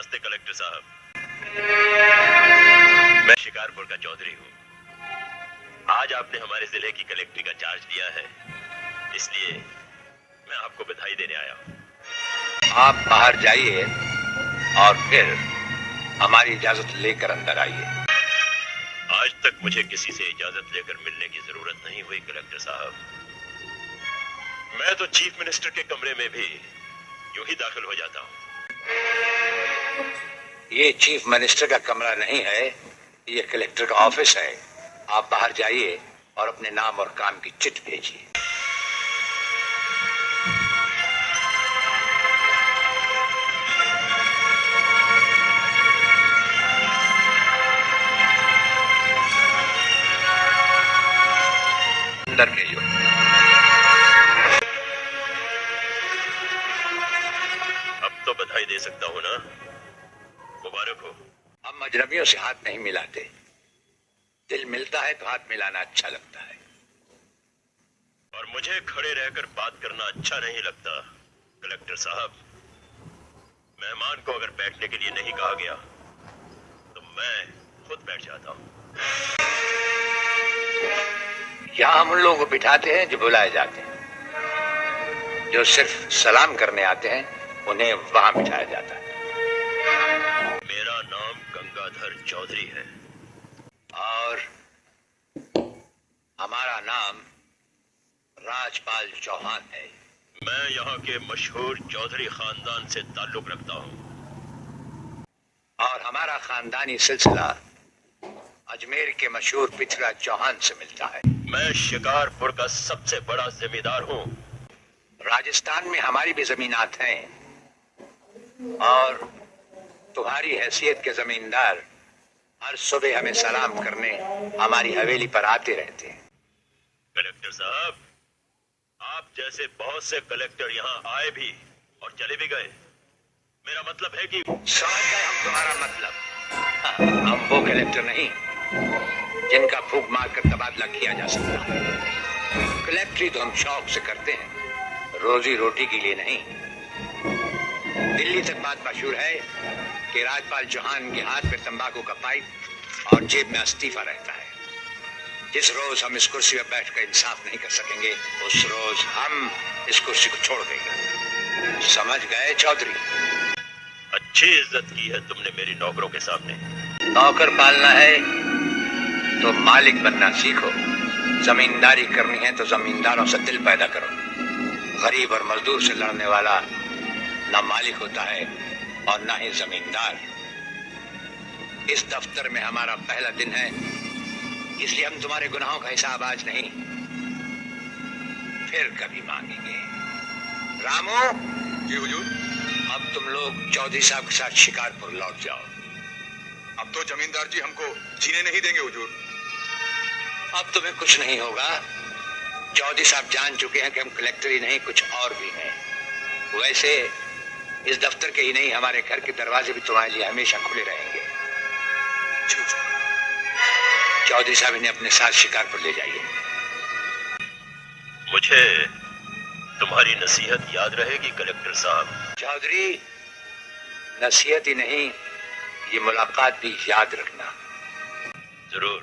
नमस्ते कलेक्टर साहब, मैं शिकारपुर का चौधरी हूँ। आज आपने हमारे जिले की कलेक्ट्री का चार्ज लिया है, इसलिए मैं आपको बधाई देने आया हूँ। आप बाहर जाइए और फिर हमारी इजाजत लेकर अंदर आइए। आज तक मुझे किसी से इजाजत लेकर मिलने की जरूरत नहीं हुई कलेक्टर साहब। मैं तो चीफ मिनिस्टर के कमरे में भी यूं ही दाखिल हो जाता हूँ। ये चीफ मिनिस्टर का कमरा नहीं है, ये कलेक्टर का ऑफिस है। आप बाहर जाइए और अपने नाम और काम की चिट भेजिए। अंदर भेजो। अब तो बधाई दे सकता हूँ ना? मुबारक हो। हम अजनबियों से हाथ नहीं मिलाते। दिल मिलता है तो हाथ मिलाना अच्छा लगता है। और मुझे खड़े रहकर बात करना अच्छा नहीं लगता कलेक्टर साहब। मेहमान को अगर बैठने के लिए नहीं कहा गया तो मैं खुद बैठ जाता हूँ। यहाँ हम उन लोगों को बिठाते हैं जो बुलाए जाते हैं। जो सिर्फ सलाम करने आते हैं उन्हें वहां बिठाया जाता है। मेरा नाम गंगाधर चौधरी है और हमारा नाम राजपाल चौहान है। मैं यहाँ के मशहूर चौधरी खानदान से ताल्लुक रखता हूँ और हमारा खानदानी सिलसिला अजमेर के मशहूर पिछड़ा चौहान से मिलता है। मैं शिकारपुर का सबसे बड़ा जिम्मेदार हूँ। राजस्थान में हमारी भी जमीनात हैं और तुम्हारी हैसियत के जमींदार हर सुबह हमें सलाम करने हमारी हवेली पर आते रहते हैं। कलेक्टर साहब, आप जैसे बहुत से कलेक्टर यहाँ आए भी और चले भी गए। मेरा मतलब है कि समझ गए हम तुम्हारा मतलब। हाँ, हम वो कलेक्टर नहीं जिनका फूंक मारकर तबादला किया जा सकता है। कलेक्टरी तो हम शौक से करते हैं, रोजी रोटी के लिए नहीं। दिल्ली तक बात मशहूर है कि राजपाल चौहान के हाथ में तंबाकू का पाइप और जेब में इस्तीफा रहता है। जिस रोज हम इस कुर्सी पर बैठकर इंसाफ नहीं कर सकेंगे उस रोज हम इस कुर्सी को छोड़ देंगे। समझ गए चौधरी? अच्छी इज्जत की है तुमने मेरी नौकरों के सामने। नौकर पालना है तो मालिक बनना सीखो। जमींदारी करनी है तो जमींदारों से दिल पैदा करो। गरीब और मजदूर से लड़ने वाला ना मालिक होता है और ना ही जमींदार। इस दफ्तर में हमारा पहला दिन है, इसलिए हम तुम्हारे गुनाहों का हिसाब आज नहीं फिर कभी मांगेंगे। रामू जी हुजूर। अब तुम लोग चौधरी साहब के साथ शिकारपुर लौट जाओ। अब तो जमींदार जी हमको जीने नहीं देंगे हुजूर। अब तुम्हें कुछ नहीं होगा। चौधरी साहब जान चुके हैं कि हम कलेक्टर ही नहीं कुछ और भी हैं। वैसे इस दफ्तर के ही नहीं हमारे घर के दरवाजे भी तुम्हारे लिए हमेशा खुले रहेंगे। चौधरी साहब इन्हें अपने साथ शिकारपुर ले जाइए। मुझे तुम्हारी नसीहत याद रहेगी कलेक्टर साहब। चौधरी, नसीहत ही नहीं ये मुलाकात भी याद रखना। जरूर।